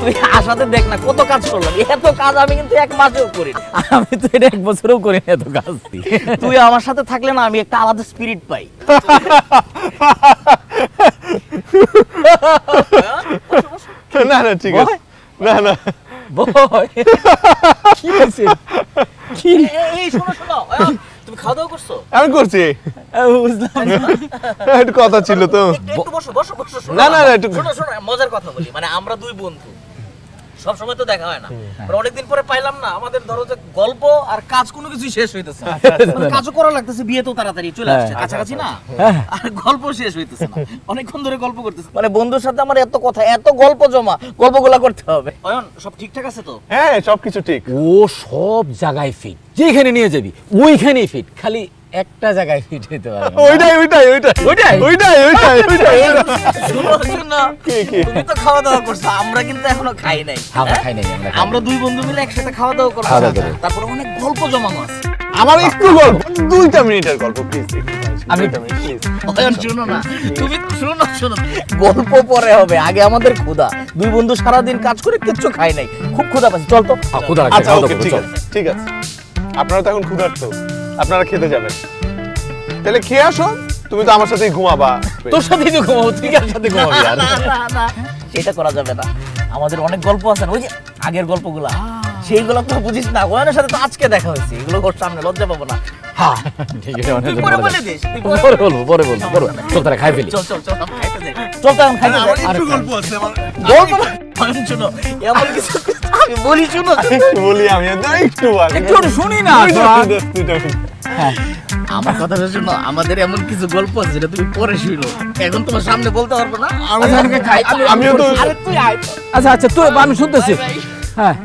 তুই আসাতে দেখ না কত কাজ করলাম, এত কাজ আমি কিন্তু 1 মাসেও করি না। আমি তো এটা 1 বছরও করি না এত কাজ। তুই আমার সাথে থাকলে না আমি একটা আলাদা স্পিরিট পাই। না না ঠিক আছে, না না বয় কি হয়েছে? কি এই শোনো শোনো, তুমি খাওয়া দাওয়া করছো? আমি করছি, বুঝলাম না। একটু কথা ছিল তো। একটু বসো বসো বসো। শোনো, না, না, না, একটু- শোনো শোনো, মজার কথা বলি, মানে আমরা 2 বন্ধু, সব সময় তো দেখা হয় না, অনেকদিন পরে পাইলাম না, আমাদের ধরো যে গল্প আর কাজ কোনো কিছুই শেষ হইতেছে না। মানে কাজও করা লাগতেছে, বিয়ে তো তাড়াতাড়ি চলে আসছে, কাছাকাছি না, আর গল্প শেষ হইতেছে না, অনেকক্ষণ ধরে গল্প করতেছে, মানে বন্ধুর সাথে আমার এত কথা, এত গল্প জমা, গল্পগুলা করতে হবে। অয়ন, সব ঠিকঠাক আছে তো? হ্যাঁ সবকিছু ঠিক। ও সব জায়গায় ফিট, যেখানে নিয়ে যাবি ওইখানেই ফিট, খালি একটা জায়গায় ফিট হইতে পারে না। ওইটাই ওইটাই ওইটাই ওইটাই? ওইটাই ওইটাই ওইটাই। শোনো শোনো, তুমি তো খাওয়া দাওয়া করছো, আমরা কিন্তু এখনো খাই নাই। আমরা খাই নাই, আমরা খাই নাই। আমরা 2 বন্ধু মিলে একসাথে খাওয়া দাওয়া করবো, খাওয়া দাওয়া করবো। তারপরে অনেক গল্প জমানো আছে। আমার একটু গল্প, 2টা মিনিটের গল্প প্লিজ। আমি অয়ন শোনো না, তুমি শোনো শোনো, গল্প পরে হবে, আগে আমাদের ক্ষুধা। 2 বন্ধু সারাদিন কাজ করে কিচ্ছু খাই নাই, খুব ক্ষুধা পাচ্ছি, চল তো। ক্ষুধা লাগছে, আচ্ছা খাওয়া দাওয়া ওকে করবো, ঠিক চল। আছে ঠিক আছে, আপনারা তো এখন ক্ষুধার্ত, আপনারা খেতে যাবেন, তাহলে খেয়ে আসো, তুমি তো আমার সাথেই ঘুমাবা। তোর সাথেই তো ঘুমাবো, তুই কার সাথে ঘুমাবি আর? না না না, এটা করা যাবে না, আমাদের অনেক গল্প আছে না, ওই যে আগের গল্পগুলা, সেইগুলো তো বুঝিস না, ওয়ানের সাথে তো আজকে দেখা হয়েছে, এগুলো ওর সামনে লজ্জা পাবো না। হ্যাঁ ঠিক আছে, অনেক তুই পরে বলে দিস, তুই পরে পরে বলবো, পরে বলবো, পরে বলবো। চল তারা খাই ফেলি, চল চল চল, আমরা খাইতে যাই। চল তারা খাইতে যাই। আমার আরে একটু গল্প আছে, আমার গল্প অয়ন শোনো, এমন কিছু আমি বলি, শোনো একটু বলি আমি, একটু বলি। একটু শুনি না। হ্যাঁ, আমার কথাটা শোনো, আমাদের এমন কিছু গল্প আছে যেটা তুমি পরে শুনো, এখন তোমার সামনে বলতে পারবো না। আমিও তো আরে তুই আয় তো। আচ্ছা আচ্ছা, তুই আমি শুনতেছি। হ্যাঁ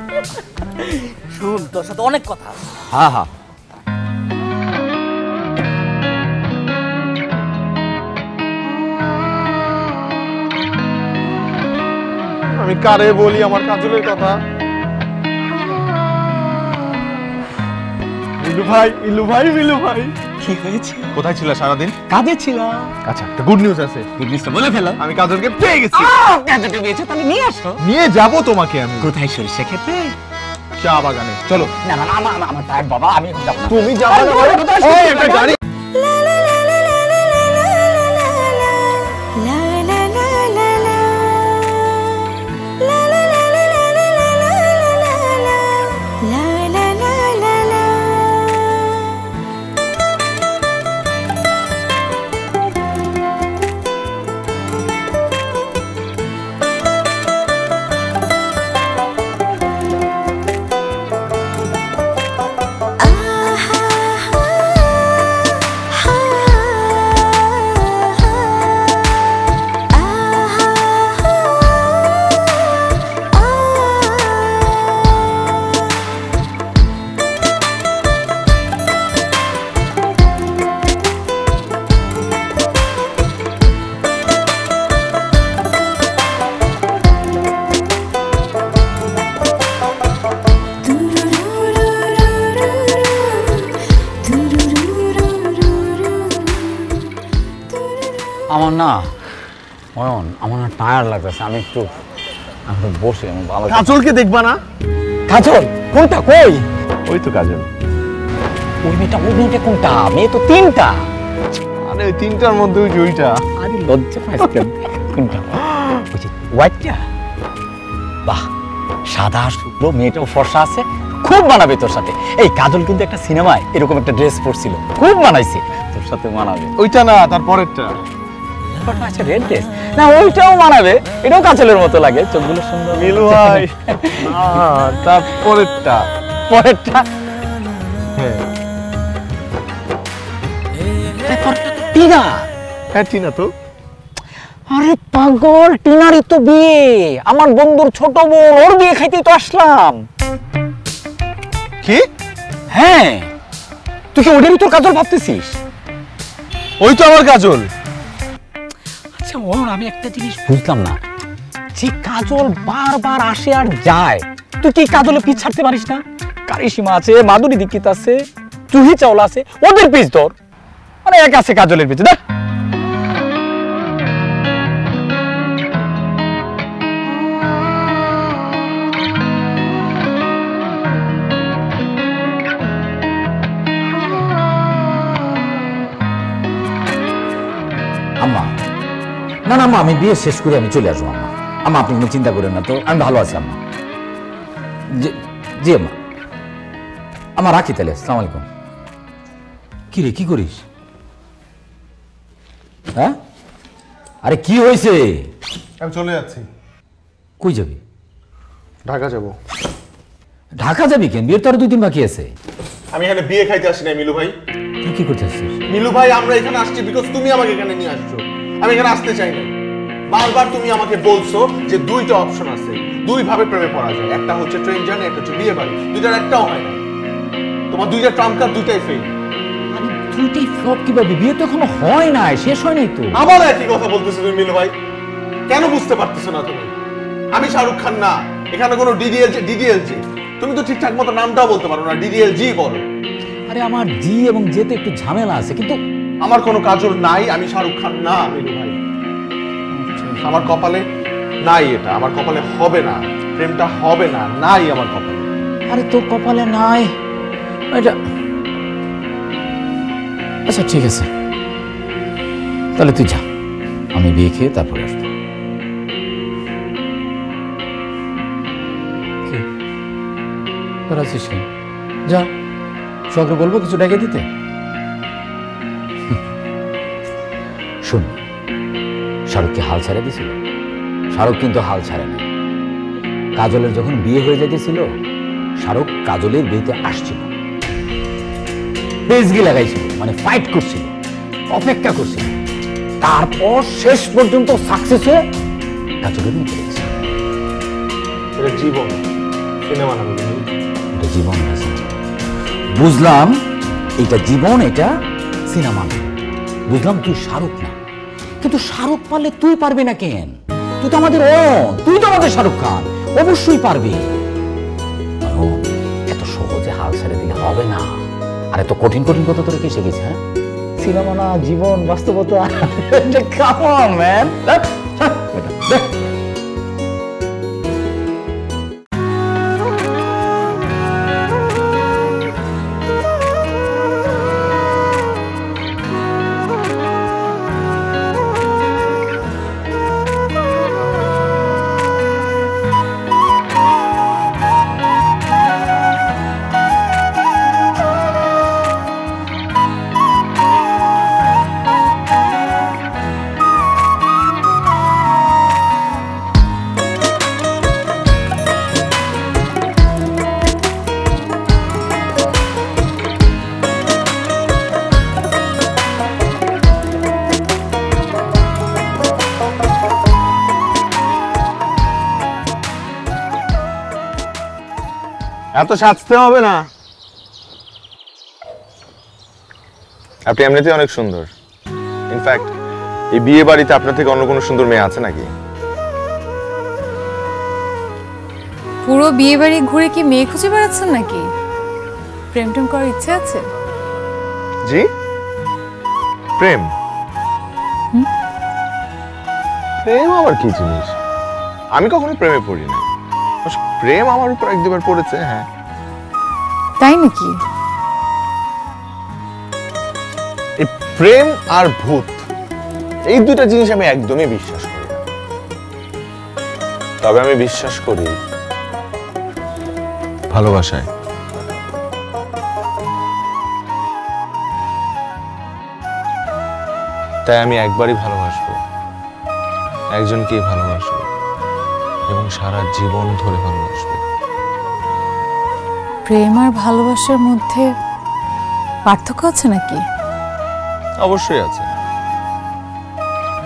শুন, তোর সাথে অনেক কথা আছে। হ্যাঁ হ্যাঁ। আমি কারে বলি আমার কাজলের কথা? মিলু ভাই, মিলু ভাই, মিলু ভাই, কি হয়েছে? কোথায় ছিল সারাদিন? কাজে ছিলাম। আচ্ছা একটা গুড নিউজ আছে। গুড নিউজটা বলে ফেলো। আমি কাজলকে পেয়ে গেছি। কাজটা পেয়েছো, তাহলে নিয়ে আসো। নিয়ে যাব তোমাকে আমি। কোথায়? সরিষা খেতে? চা বাগানে চলো। না না আমার টায়ার বাবা, আমি যাব না। তুমি যাবে না মানে? ওই একটা গাড়ি। আমার না অয়ন, আমার না টায়ার লাগতেছে, আমি একটু বসে আমি ভালো। কাজলকে দেখবা না? কাজল কোনটা? কই? ওই তো কাজল। ওই মেয়েটা কোনটা? মেয়ে তো তিনটা। আরে ওই তিনটার মধ্যে ওই ওইটা। আরে লজ্জা পাইছ কেন? কোনটা? ওই যে হোয়াইটটা? বাহ, সাদা শুভ্র, মেয়েটাও ফর্সা আছে, খুব মানাবে তোর সাথে। এই কাজল কিন্তু একটা সিনেমায় এরকম একটা ড্রেস পরছিল, খুব মানাইছে, তোর সাথে মানাবে। ওইটা না, তার পরেরটা। আচ্ছা, রেড ড্রেস না, ওইটাও মানাবে, এটাও কাজলের মতো লাগে, চোখগুলো সুন্দর। মিলু ভাই, তার পরেরটা। পরেরটা? হ্যাঁ টিনা। হ্যাঁ টিনা তো। আরে পাগল, টিনারই তো বিয়ে, আমার বন্ধুর ছোট বোন, ওর বিয়ে খাইতে তো আসলাম। কি? হ্যাঁ, তুই কি ওটারই তোর কাজল ভাবতেছিস? ওই তো আমার কাজল। আচ্ছা ওর, আমি একটা জিনিস বুঝলাম না, যে কাজল বারবার আসে আর যায়, তুই কি কাজলে পিছ ছাড়তে পারিস না? কারিশমা আছে, মাধুরী দীক্ষিত আছে, জুহি চাওলা আছে, ওদের পিছ ধর, মানে এক আছে কাজলের পিছে। দেখ আম্মা, না না আম্মা, আমি বিয়ে শেষ করে আমি চলে আসবো আম্মা। আম্মা আপনি কোনো চিন্তা করেন না তো, আমি ভালো আছি আম্মা। জি আম্মা। আম্মা রাখি তাহলে, আসসালামু আলাইকুম। কি রে, কি করিস? হ্যাঁ, আরে কি হয়েছে? আমি চলে যাচ্ছি। কই যাবি? ঢাকা যাব। ঢাকা যাবি কেন? বিয়ের তো আরো 2 দিন বাকি আছে। আমি এখানে বিয়ে খাইতে আসি না মিলু ভাই। তুই কি করতে আসছিস? মিলু ভাই, আমরা এখানে আসছি বিকজ তুমি আমাকে এখানে নিয়ে আসছো। আমি এখানে আসতে চাই না। বারবার তুমি আমাকে বলছো যে 2টা অপশন আছে, 2 ভাবে প্রেমে পড়া যায়, একটা হচ্ছে ট্রেন জার্নি, একটা হচ্ছে বিয়ে বাড়ি। 2টার একটাও হয় না। তোমার 2টা ট্রাম্প কার্ড, 2টাই ফেল। আরে 2টাই ফ্লপ কিভাবে? বিয়ে তো এখনো হয় নাই, শেষ হয় নাই তো। আবার একই কথা বলতেছো তুমি মিলু ভাই, কেন বুঝতে পারতেছো না তুমি? আমি শাহরুখ খান না, এখানে কোনো ডিডিএলজি। তুমি তো ঠিকঠাক মতো নামটাও বলতে পারো না, ডিডিএলজি বলো। আরে আমার জি এবং জে তো একটু ঝামেলা আছে, কিন্তু আমার কোনো কাজল নাই, আমি শাহরুখ খান না মিলু ভাই। আমার কপালে নাই এটা, আমার কপালে হবে না, প্রেমটা হবে না, নাই আমার কপালে। আরে তোর কপালে নাই এটা। আচ্ছা ঠিক আছে, তাহলে তুই যা, আমি বিয়ে খেয়ে তারপরে আসবো। আছিস কেন? যা, শখে বলবো কিছু ডেকে দিতে। শুন, শাহরুখকে হাল ছেড়ে দিছিল? শাহরুখ কিন্তু হাল ছাড়ে না। কাজলের যখন বিয়ে হয়ে যেতেছিল, শাহরুখ কাজলের বিয়েতে আসছিল, পেজগি লাগাইছিল, মানে ফাইট করছিল, অপেক্ষা করছিল, তারপর শেষ পর্যন্ত সাকসেস হয়ে কাজলের বিয়ে করেছে। এটা জীবন, সিনেমা না। এটা জীবন, বুঝলাম, এটা জীবন, এটা সিনেমা না। বুঝলাম তুই শাহরুখ না, কিন্তু শাহরুখ পারলে তুই পারবি না কেন? তুই তো আমাদের তুই তো আমাদের শাহরুখ খান, অবশ্যই পারবি। এত সহজে হাল ছেড়ে দিলে হবে না। আর এত কঠিন কঠিন কথা তোরা কে শিখেছে? হ্যাঁ, সিনেমা না, জীবন, বাস্তবতা। Come on man. এত সাজতে হবে না। আপনি এমনিতেই অনেক সুন্দর। ইনফ্যাক্ট এই বিয়ে বাড়িতে আপনার থেকে অন্য কোনো সুন্দর মেয়ে আছে নাকি? পুরো বিয়ে বাড়ি ঘুরে কি মেয়ে খুঁজে বেড়াচ্ছেন নাকি? প্রেম টেম করার ইচ্ছে আছে? জি, প্রেম? প্রেম আবার কি জিনিস? আমি কখনো প্রেমে পড়ি না। প্রেম আমার উপর এক দুবার পড়েছে। হ্যাঁ। তাই নাকি? এই প্রেম আর ভূত এই দুটো জিনিস আমি একদমই বিশ্বাস করি না। তবে আমি বিশ্বাস করি ভালোবাসায়। তাই আমি একবারই ভালোবাসবো, একজনকেই ভালোবাসবো এবং সারা জীবন ধরে ভালোবাসবো। প্রেম আর ভালোবাসার মধ্যে পার্থক্য আছে নাকি? অবশ্যই আছে।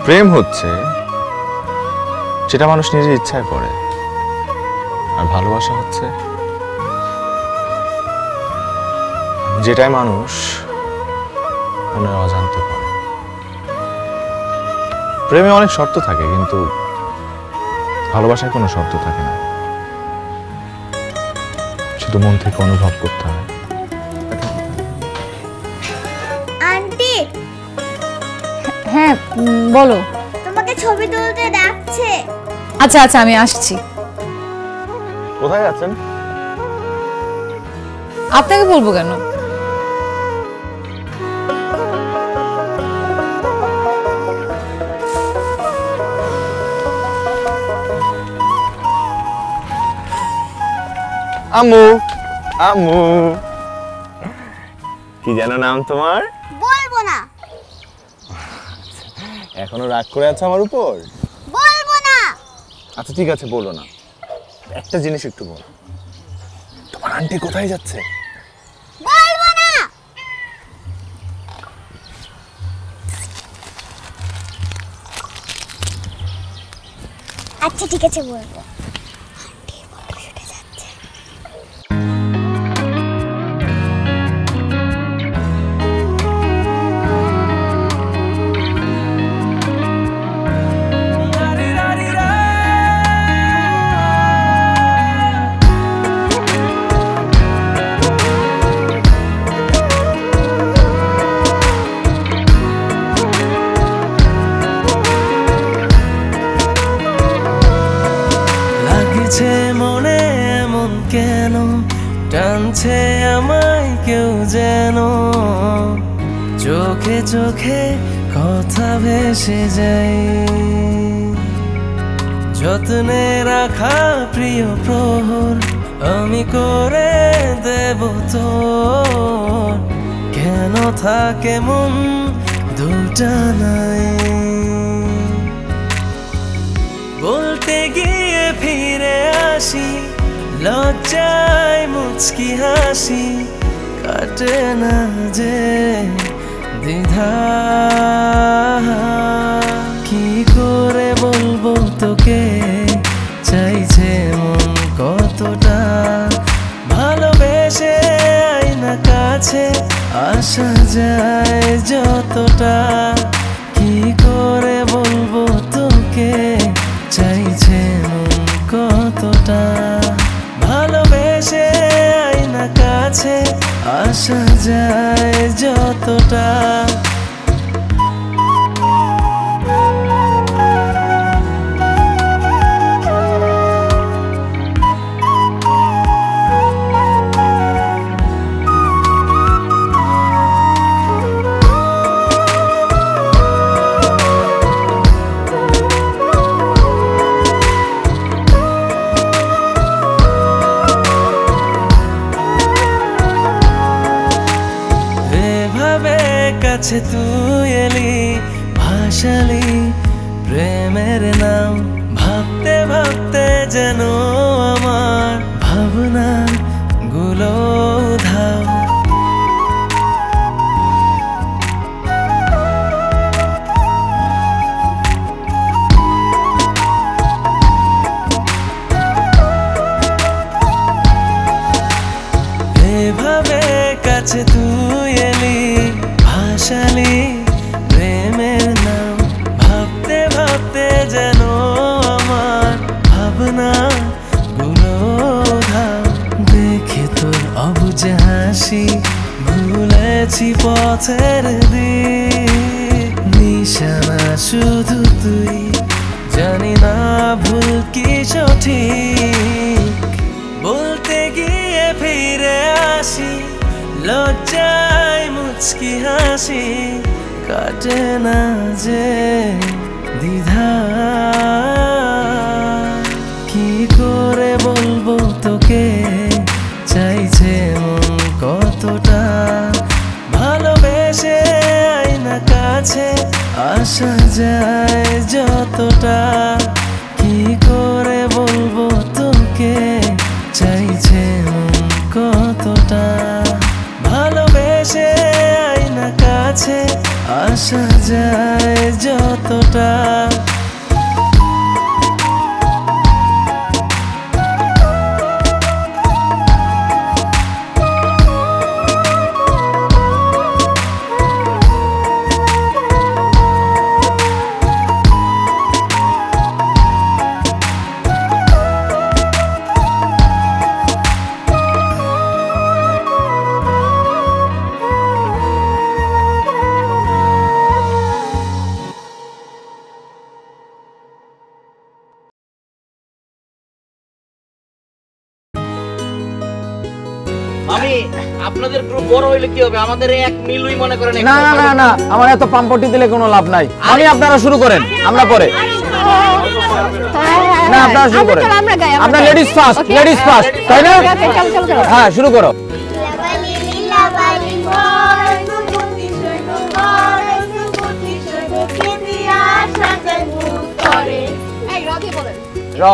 প্রেম হচ্ছে যেটা মানুষ নিজের ইচ্ছায় করে, আর ভালোবাসা হচ্ছে যেটাই মানুষ মনের অজান্তে করে। প্রেমে অনেক শর্ত থাকে, কিন্তু ভালোবাসায় কোনো শর্ত থাকে না। শুধু মন থেকে অনুভব করতে হয়। আন্টি, হ্যাঁ বলো। তোমাকে ছবি তুলতে ডাকছে। আচ্ছা আচ্ছা, আমি আসছি। কোথায় যাচ্ছেন? আপনাকে বলবো কেন? আম্মু, আম্মু, কি যেন নাম তোমার? বলবো না। এখনো রাগ করে আছো আমার উপর? বলবো না। আচ্ছা ঠিক আছে, বলো না। একটা জিনিস একটু বলো, তোমার আন্টি কোথায় যাচ্ছে? বলবো না। আচ্ছা ঠিক আছে, বলবো। আন্টি ফটোশুটে যাচ্ছে। মনে এমন কেন টানছে আমায় কেউ যেন, চোখে চোখে কথা ভেসে যায়। যত্নে রাখা প্রিয় প্রহর আমি করে দেব তোর, কেন থাকে মন দুটা নাই। বলতে গিয়ে ফিরে আসি, লজ্জায় মুচকি হাসি, কাটে না যে দ্বিধা। কি করে বলবো তোকে চাইছে মন কতটা, ভালোবেসে আয়না কাছে আসা যায় যতটা। কি করে বলবো তোকে চাইছে মন কতটা, ভালোবেসে আয়না কাছে আসা যায় যতটা। কাছে তুই এলি, ভাসালি প্রেমের নাম, ভাবতে ভাবতে যেন আমার ভাবনা গুলো ধাও। কাছে তুই এলি ভাসালি প্রেমের নাম ভাবতে ভাবতে যেন আমার ভাবনা গুলো ধাম দেখে তোর অবুঝ হাসি ভুলেছি পথের দিক নিশানা শুধু তুই জানি না ভুল কি সঠিক বলতে গিয়ে ফিরে আসি লজ্জায় মুচকি হাসি কাটে না যে দ্বিধা কি করে বলবো তোকে চাইছে মন কতটা ভালোবেসে আয়না কাছে আসা যায় যতটা কি করে বলবো তোকে চাইছে মন কতটা ভালোবেসে আয়না কাছে আসা যায় যতটা আমি আপনাদের গ্রুপ বড় হইলে কি হবে আমাদের এক মিলুই মনে করেন না না না না আমার এত পাম্পটি দিলে কোনো লাভ নাই আমি আপনারা শুরু করেন আমরা পরে না আপনারা শুরু করেন আপনারা লেডিস ফার্স্ট তাই না হ্যাঁ শুরু করো র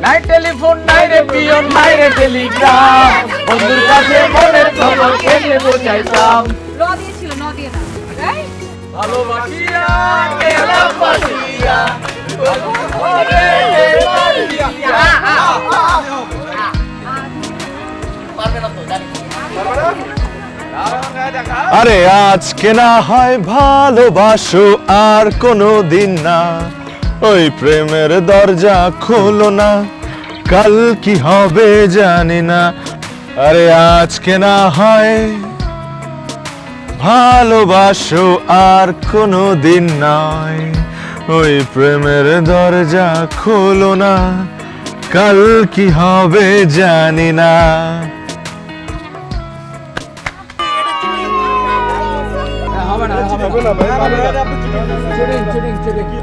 নাই টেলিফোন নাই রে পিয়ন নাই রে টেলিগ্রাম বন্ধুর কাছে মনের খবর কেমনে বোঝাইতাম র দিয়েছিল ন দিয়ে না রাইট ভালোবাসিয়া গেলাম বাসিয়া ওরে বাসিয়া পারবে না তো জানি আরে আজকে না হয় ভালোবাসো আর কোনো দিন না ওই প্রেমের দরজা খোলো না কাল কি হবে জানি না আরে আজকে না হয় ভালোবাসো আর কোনো দিন নয় ওই প্রেমের দরজা খোলো না কাল কি হবে জানি না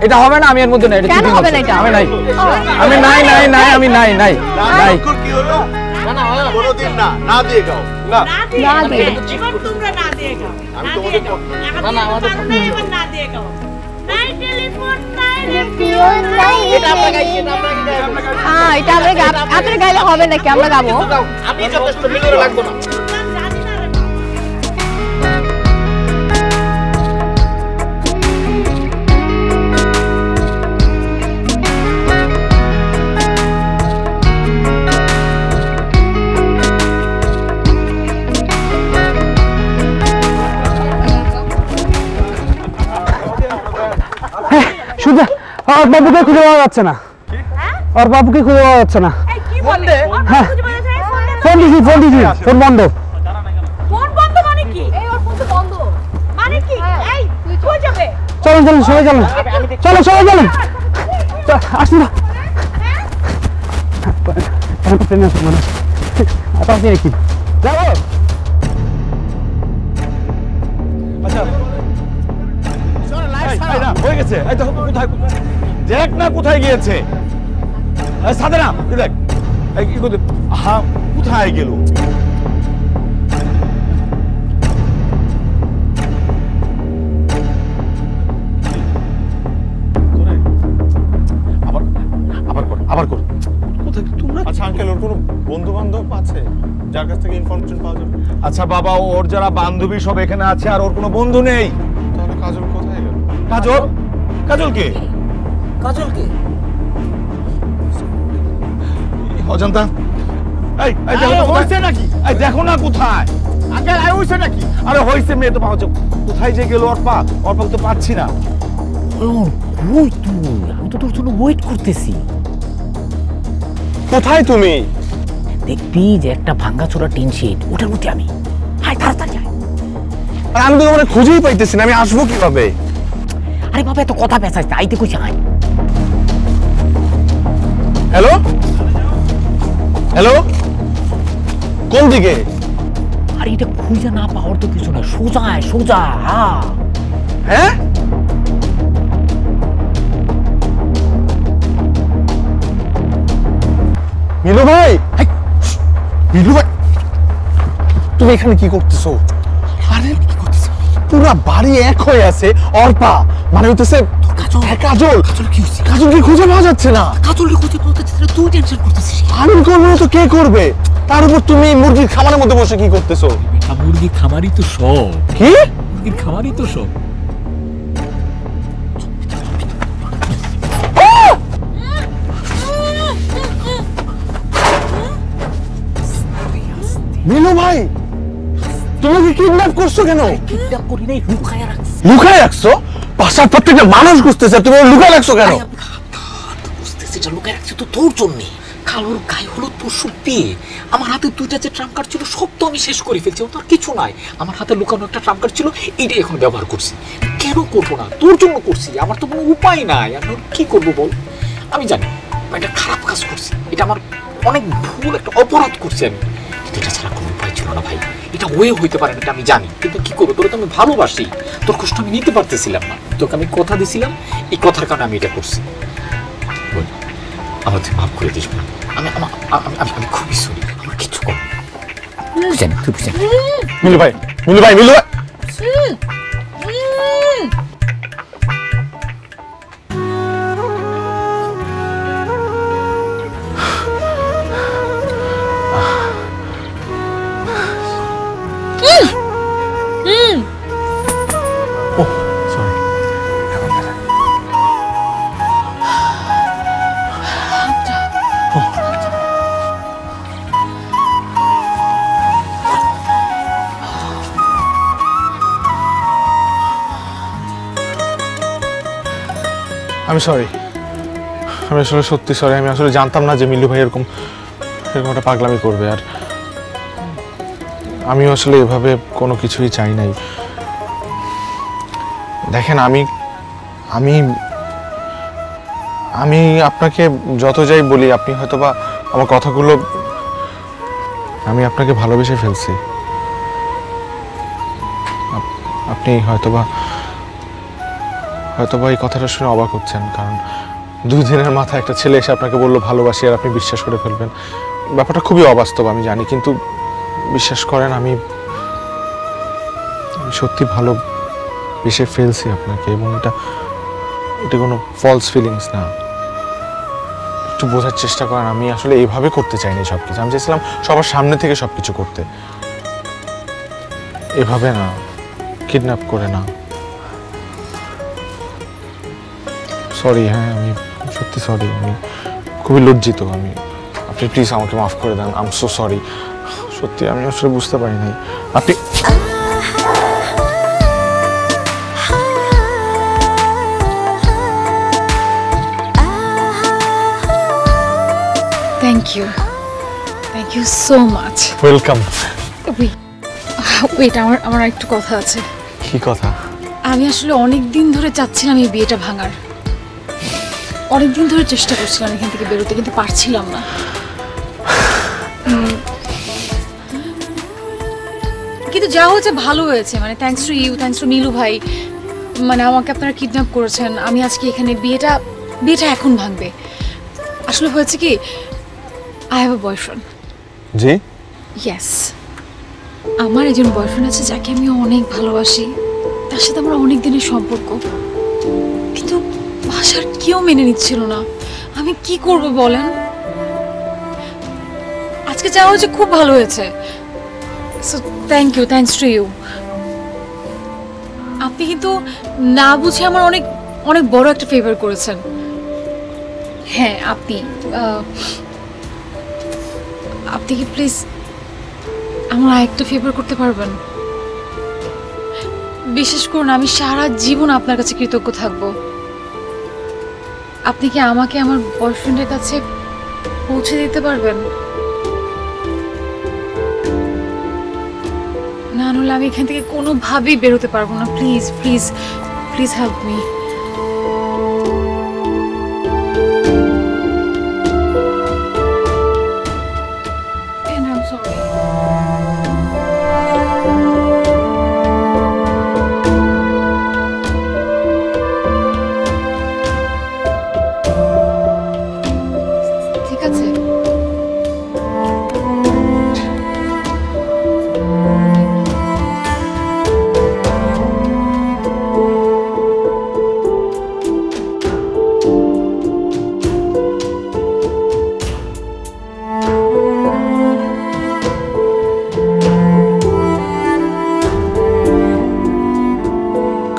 এটা হবে না আমি এর মধ্যে নাই এটা কেন হবে না এটা? আমি নাই আমি নাই নাই নাই আমি নাই নাই নাই কি হলো না না হয় না কোনোদিন না না দিয়ে গাও না না দিয়ে এবার তোমরা না দিয়ে গাও আমি তোমাদের না না আমাদের এবার না দিয়ে গাও নাই টেলিফোন নাই পিয়ন নাই এটা আমরা গাইছি এটা আমরা গাইছি হ্যাঁ এটা আপনারা গাইলে হবে নাকি আমরা গাবো আপনি যথেষ্ট মিলিয়ে লাগবে না জানি না রে সুজা আর বাবুকে খুঁজে পাওয়া যাচ্ছে না আর বাবুকে খুঁজে পাওয়া যাচ্ছে না কি বলে হ্যাঁ ফোন দিছি ফোন বন্ধ ফোন বন্ধ মানে কি এই ওর ফোন তো বন্ধ মানে কি এই তুই কই যাবে চলুন সবাই চলুন আসুন না ট্রেনে আসুন মানে আপনি কি যাবো হয়ে গেছে এই দেখো কোথায় দেখ না কোথায় গিয়েছে সাদে না দেখ কি করতে হ্যাঁ কোথায় গেল আবার কর কোথায় তোমরা আচ্ছা আঙ্কেল ওর কোনো বন্ধু বান্ধব আছে যার কাছ থেকে ইনফরমেশন পাওয়া যাবে আচ্ছা বাবা ওর যারা বান্ধবী সব এখানে আছে আর ওর কোনো বন্ধু নেই তাহলে কাজল কোথায় গেল কাজল কে অজন্তা এই হইছে নাকি? এই দেখো না কোথায় আঙ্কেল, হইছে নাকি? আরে হইছে, মেয়ে তো পাওয়া যাবে। কোথায় যে গেল অর্পা? অর্পাকে তো পাচ্ছি না। কই তুই? আমি তো তোর জন্য ওয়েট করতেছি। কোথায় তুমি? দেখবি যে একটা ভাঙাচোরা টিন শেড, ওটার মধ্যে আমি। হাই তাড়াতাড়ি আয়। আর আমি তো তোমাকে খুঁজেই পাইতেছি না, আমি আসবো কিভাবে? আরে বাবা এত কথা পেঁচাইছ, আইতে কইছি আয়। হ্যালো হ্যালো, কোন দিকে? আর এটা খুঁজে না পাওয়ার তো কিছু না, সোজা আয় সোজা। হ্যাঁ মিলু ভাই, মিলু ভাই তুমি এখানে কি করতেছো? আরে কি করতেছো? পুরা বাড়ি এক হয়ে আছে। অর্পা মানে হইতেছে কাজল। কাজলকে খুঁজে পাওয়া যাচ্ছে না। কাজলকে খুঁজে পাওয়া যাচ্ছে না, তুই টেনশন করতেছিস। আমি করবো না তো কে করবে? তার উপর তুমি মুরগির খামারের মধ্যে বসে কি করতেছো? মুরগির খামারই তো সব। কি মুরগির খামারই তো সব। মিলু ভাই তুমি কি কিডন্যাপ করছো? কেন কিডন্যাপ করি নাই, লুকায় রাখছি। লুকায় রাখছো? বাসার প্রত্যেকটা মানুষ বুঝতেছে, তুমি লুকায় রাখছো কেন? বুঝতেছি এটা লুকায় রাখছি তো তোর জন্যে। কালোর গায়ে হলুদ পশু পেয়ে আমার হাতে দুইটা যে ট্রাম্প কার্ড ছিল সব তো আমি শেষ করে ফেলছি, ওর কিছু নাই। আমার হাতে লুকানো একটা ট্রাম্প কার্ড ছিল, এইটাই এখন ব্যবহার করছি। কেন করবো না? তোর জন্য করছি, আমার তো কোনো উপায় নাই। আমি কি করবো বল? আমি জানি এটা খারাপ কাজ করছি, এটা আমার অনেক ভুল, একটা অপরাধ করছি আমি, কিন্তু এটা ছাড়া কোনো উপায় ছিল না ভাই। এটা ওয়ে হইতে পারে না, এটা আমি জানি, কিন্তু কি করবো? তোরা তো আমি ভালোবাসি, তোর কষ্ট আমি নিতে পারতেছিলাম না। তোকে আমি কথা দিছিলাম, এই কথার কারণে আমি এটা করছি। বল আমার তুই মাফ করে দিস না। আমি খুবই সরি, আমার কিছু কর। বুঝেন তুই বুঝেন। মিলু ভাই, মিলু ভাই, মিলু ভাই আমি সরি, আমি আসলে সত্যি সরি। আমি আসলে জানতাম না যে মিলু ভাই এরকম একটা পাগলামি করবে। আর আমিও আসলে এভাবে কোনো কিছুই চাই নাই। দেখেন আমি আমি আমি আপনাকে যত যাই বলি, আপনি হয়তোবা আমার কথাগুলো, আমি আপনাকে ভালোবেসে ফেলছি। আপনি হয়তোবা এই কথাটা শুনে অবাক হচ্ছেন, কারণ 2 দিনের মাথায় একটা ছেলে এসে আপনাকে বললো ভালোবাসি, আর আপনি বিশ্বাস করে ফেলবেন। ব্যাপারটা খুবই অবাস্তব আমি জানি, কিন্তু বিশ্বাস করেন আমি সত্যি ভালোবেসে ফেলছি আপনাকে, এবং এটা কোনো ফলস ফিলিংস না। একটু বোঝার চেষ্টা করেন, আমি আসলে এইভাবে করতে চাইনি সবকিছু। আমি চাইছিলাম সবার সামনে থেকে সবকিছু করতে, এভাবে না, কিডন্যাপ করে না। সরি, হ্যাঁ আমি সত্যি সরি, আমি খুবই লজ্জিত। আপনি প্লিজ আমাকে মাফ করে দেন। আই এম সো সরি, সত্যি আমি আসলে বুঝতে পারি নাই। আপনি thank you so much. Welcome. Wait, আমার একটু কথা আছে। কি কথা? আমি আসলে অনেক দিন ধরে চাচ্ছিলাম এই বিয়েটা ভাঙার, অনেক দিন ধরে চেষ্টা করছিলাম এখান থেকে বেরোতে, কিন্তু পারছিলাম না। কিন্তু যা হয়েছে ভালো হয়েছে, মানে thanks to you, thanks to Milu ভাই। মানে আমাকে আপনারা কিডন্যাপ করেছেন, আমি আজকে এখানে বিয়েটা এখন ভাঙবে। আসলে হয়েছে কি, I have a boyfriend. G? Yes, আমার একজন বয়ফ্রেন্ড আছে যাকে আমি অনেক ভালোবাসি, তার সাথে আমার অনেক দিনের সম্পর্ক, কিন্তু বাসার কেউ মেনে নিচ্ছিল না। আমি কি করব বলেন? আজকে যা হয়েছে খুব ভালো হয়েছে, so thank you, thanks to you. আপনি কিন্তু না বুঝে আমার অনেক অনেক বড় একটা ফেভার করেছেন। হ্যাঁ, আপনি আপনি কি প্লিজ আমার আরেকটা ফেভার করতে পারবেন? বিশেষ করুন, আমি সারা জীবন আপনার কাছে কৃতজ্ঞ থাকব। আপনি কি আমাকে আমার বয়ফ্রেন্ডের কাছে পৌঁছে দিতে পারবেন? না হলে আমি এখান থেকে কোনোভাবেই বেরোতে পারবো না। Please please please help me. ঠিক আছে,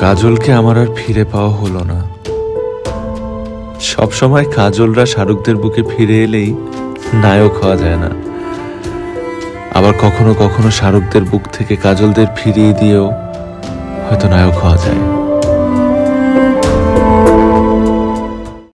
কাজলকে আমার আর ফিরে পাওয়া হলো না। সবসময় কাজলরা শাহরুখদের বুকে ফিরে এলেই নায়ক হওয়া যায় না, আবার কখনো কখনো শাহরুখদের বুক থেকে কাজলদের ফিরিয়ে দিয়েও হয়তো নায়ক হওয়া যায়।